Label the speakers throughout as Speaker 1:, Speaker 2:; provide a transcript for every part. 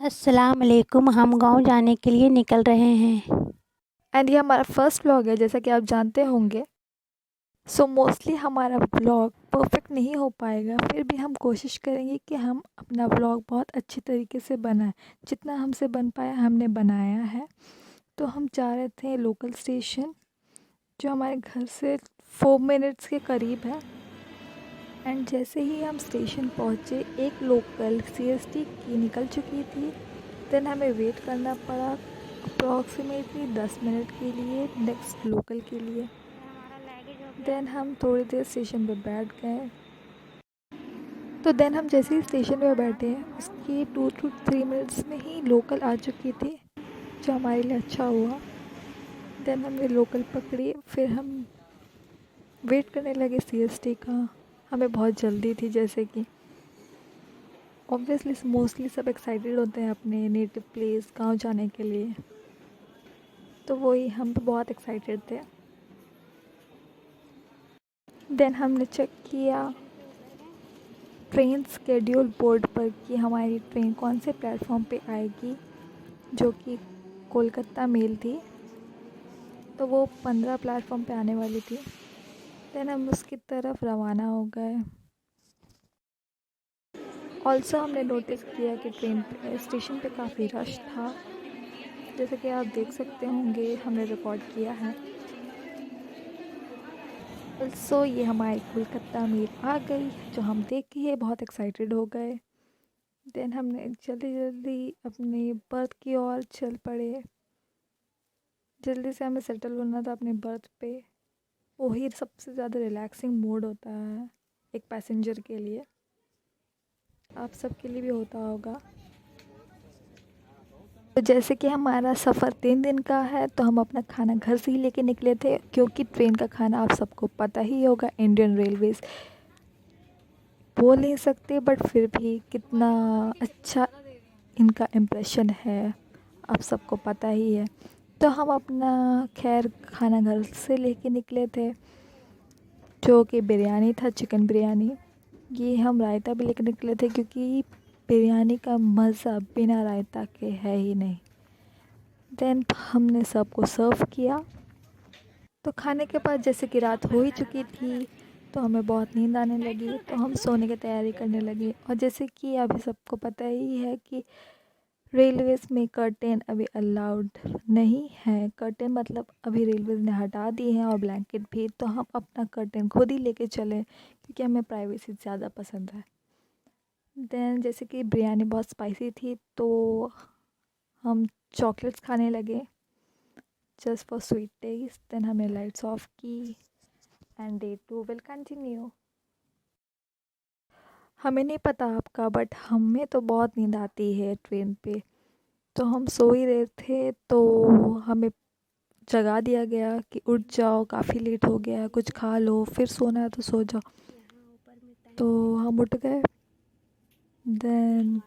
Speaker 1: अस्सलाम वालेकुम। हम गांव जाने के लिए निकल रहे हैं।
Speaker 2: एंड ये हमारा फर्स्ट व्लॉग है, जैसा कि आप जानते होंगे। सो मोस्टली हमारा व्लॉग परफेक्ट नहीं हो पाएगा, फिर भी हम कोशिश करेंगे कि हम अपना व्लॉग बहुत अच्छी तरीके से बनाएं। जितना हमसे बन पाया हमने बनाया है। तो हम जा रहे थे लोकल स्टेशन, जो हमारे घर से 4 मिनट्स के करीब है। एंड जैसे ही हम स्टेशन पहुँचे, एक लोकल सीएसटी की निकल चुकी थी। देन हमें वेट करना पड़ा अप्रॉक्सीमेटली 10 मिनट के लिए नेक्स्ट लोकल के लिए। देन हम थोड़ी देर स्टेशन पे बैठ गए। तो देन हम जैसे ही स्टेशन पे बैठे, उसकी 2 to 3 मिनट्स में ही लोकल आ चुकी थी, जो हमारे लिए अच्छा हुआ। देन हमने लोकल पकड़ी, फिर हम वेट करने लगे सीएसटी का। हमें बहुत जल्दी थी, जैसे कि ऑब्वियसली मोस्टली सब एक्साइटेड होते हैं अपने नेटिव प्लेस गाँव जाने के लिए। तो वही हम भी बहुत एक्साइटेड थे। देन हमने चेक किया ट्रेन स्केड्यूल बोर्ड पर कि हमारी ट्रेन कौन से प्लेटफॉर्म पे आएगी, जो कि कोलकाता मेल थी। तो वो 15 प्लेटफॉर्म पे आने वाली थी। देन हम उसकी तरफ रवाना हो गए। ऑल्सो हमने नोटिस किया कि ट्रेन पे स्टेशन पे काफ़ी रश था, जैसे कि आप देख सकते होंगे, हमने रिकॉर्ड किया है। ऑल्सो ये हमारी कोलकाता मेल आ गई, जो हम देख के बहुत एक्साइटेड हो गए। देन हमने जल्दी जल्दी अपनी बर्थ की ओर चल पड़े। जल्दी से हमें सेटल होना था अपने बर्थ पे। वही सबसे ज़्यादा रिलैक्सिंग मोड होता है एक पैसेंजर के लिए। आप सबके लिए भी होता होगा। तो जैसे कि हमारा सफ़र 3 दिन का है, तो हम अपना खाना घर से ही लेके निकले थे, क्योंकि ट्रेन का खाना आप सबको पता ही होगा, इंडियन रेलवेज़ बोल नहीं सकते बट फिर भी कितना अच्छा इनका इम्प्रेशन है आप सबको पता ही है। तो हम अपना खैर खाना घर से लेके निकले थे, जो कि बिरयानी था, चिकन बिरयानी। ये हम रायता भी लेके निकले थे, क्योंकि बिरयानी का मज़ा बिना रायता के है ही नहीं। देन हमने सबको सर्व किया। तो खाने के बाद जैसे कि रात हो ही चुकी थी, तो हमें बहुत नींद आने लगी, तो हम सोने की तैयारी करने लगे। और जैसे कि अभी सबको पता ही है कि रेलवेज़ में कर्टेन अभी अलाउड नहीं है। कर्टेन मतलब अभी रेलवेज़ ने हटा दी हैं, और ब्लैंकेट भी। तो हम अपना कर्टेन खुद ही लेके चले, क्योंकि हमें प्राइवेसी ज़्यादा पसंद है। देन जैसे कि बिरयानी बहुत स्पाइसी थी, तो हम चॉकलेट्स खाने लगे just for sweet taste. Then हमने लाइट्स ऑफ की एंड डे 2 विल कंटिन्यू। हमें नहीं पता आपका, बट हमें तो बहुत नींद आती है ट्रेन पे। तो हम सो ही रहे थे, तो हमें जगा दिया गया कि उठ जाओ, काफ़ी लेट हो गया है, कुछ खा लो, फिर सोना है तो सो जाओ। तो हम उठ गए। देन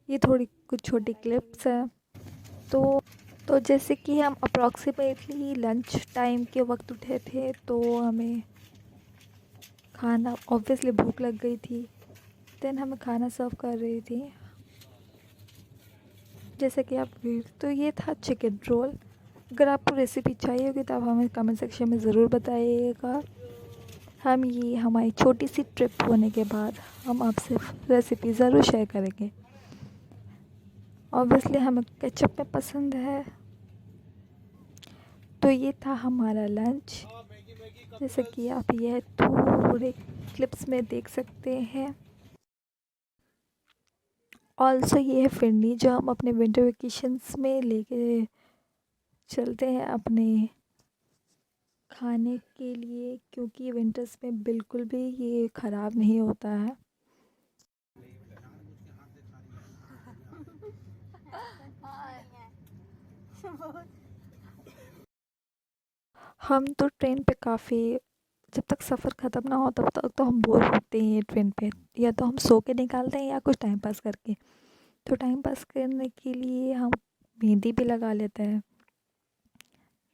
Speaker 2: ये थोड़ी कुछ छोटी क्लिप्स हैं। तो तो जैसे कि हम अप्रॉक्सीमेटली लंच टाइम के वक्त उठे थे, तो हमें खाना, ऑब्वियसली भूख लग गई थी। देन हमें खाना सर्व कर रही थी, जैसे कि आप तो ये था चिकन रोल। अगर आपको रेसिपी चाहिए होगी तो आप हमें कमेंट सेक्शन में ज़रूर बताइएगा। हम ये हमारी छोटी सी ट्रिप होने के बाद हम आपसे रेसिपी ज़रूर शेयर करेंगे। ऑब्वियसली हमें केचप में पसंद है। तो ये था हमारा लंच, जैसे कि आप ये थोड़े क्लिप्स में देख सकते हैं। ऑल्सो ये है फिरनी, जो हम अपने विंटर वेकेशंस में लेके चलते हैं अपने खाने के लिए, क्योंकि विंटर्स में बिल्कुल भी ये ख़राब नहीं होता है। हम तो ट्रेन पे काफ़ी, जब तक सफ़र ख़त्म ना हो तब तक तो हम बोर होते ही हैं ट्रेन पे। या तो हम सो के निकालते हैं या कुछ टाइम पास करके। तो टाइम पास करने के लिए हम मेहंदी भी लगा लेते हैं।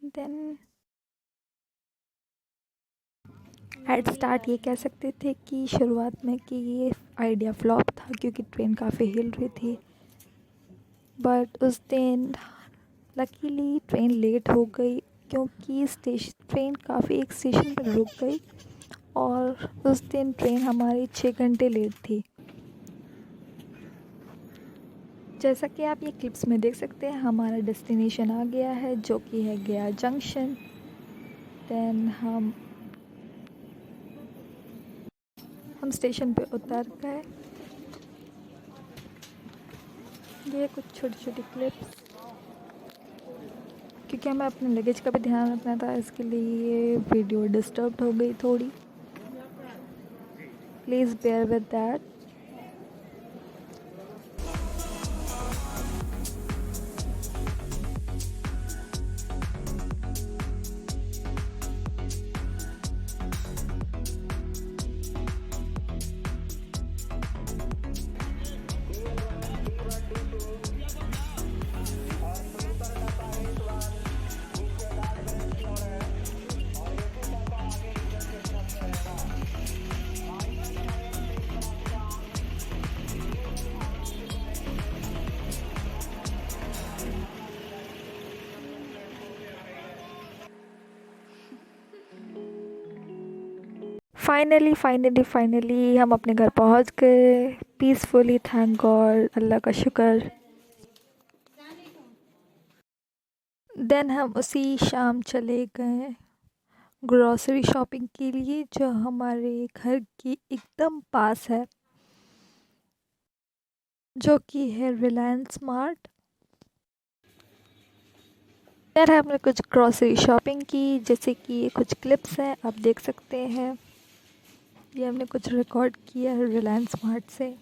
Speaker 2: देन एट स्टार्ट ये कह सकते थे कि शुरुआत में कि ये आइडिया फ्लॉप था, क्योंकि ट्रेन काफ़ी हिल रही थी। बट उस दिन लकीली ट्रेन लेट हो गई क्योंकि ट्रेन काफ़ी एक स्टेशन पर रुक गई और उस दिन ट्रेन हमारी 6 घंटे लेट थी। जैसा कि आप ये क्लिप्स में देख सकते हैं, हमारा डेस्टिनेशन आ गया है जो कि है गया जंक्शन। देन हम स्टेशन पे उतर गए। ये कुछ छोटी छोटी क्लिप्स, क्योंकि हमें अपने लगेज का भी ध्यान रखना था, इसके लिए ये वीडियो डिस्टर्ब हो गई थोड़ी, please bear with that. Finally हम अपने घर पहुंच गए पीसफुली, थैंक गॉड, अल्लाह का शुक्र। देन हम उसी शाम चले गए ग्रॉसरी शॉपिंग के लिए, जो हमारे घर के एकदम पास है, जो कि है रिलायंस मार्ट। फिर हमने कुछ ग्रॉसरी शॉपिंग की, जैसे कि ये कुछ क्लिप्स हैं, आप देख सकते हैं। ये हमने कुछ रिकॉर्ड किया है रिलायंस मार्ट से।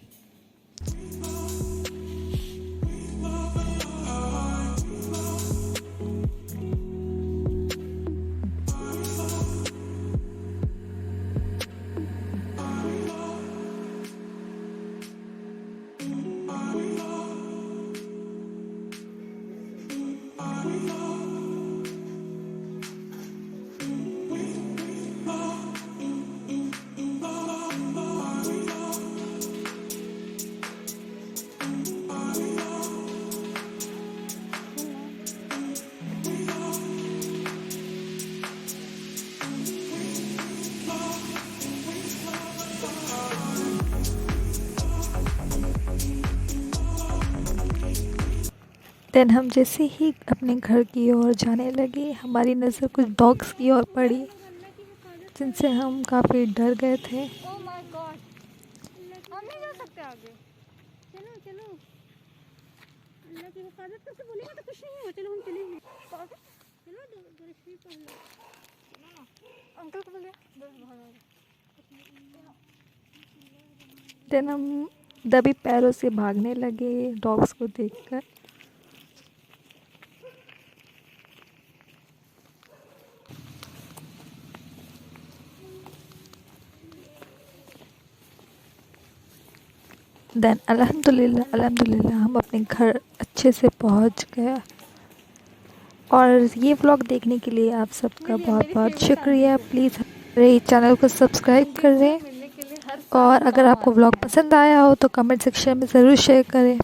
Speaker 2: देन हम जैसे ही अपने घर की ओर जाने लगे, हमारी नज़र कुछ डॉग्स की ओर पड़ी, जिनसे हम काफ़ी डर गए थे।
Speaker 3: ओह माय गॉड, हम नहीं जा सकते आगे। चलो चलो, अल्लाह की हिफाजत करके बोलेंगे तो कुछ नहीं होगा। चलो हम चलेंगे, चलो दरश्री कर लो, अंकल को बोले
Speaker 2: देन हम दबी पैरों से भागने लगे डॉग्स को देखकर। देन अल्हम्दुलिल्लाह हम अपने घर अच्छे से पहुंच गए। और ये व्लॉग देखने के लिए आप सबका बहुत बहुत शुक्रिया। प्लीज़ मेरे चैनल को सब्सक्राइब करें, और अगर आपको व्लॉग पसंद आया हो तो कमेंट सेक्शन में ज़रूर शेयर करें।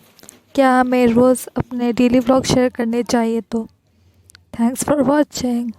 Speaker 2: क्या हमें रोज़ अपने डेली व्लॉग शेयर करने चाहिए? तो थैंक्स फॉर वॉचिंग।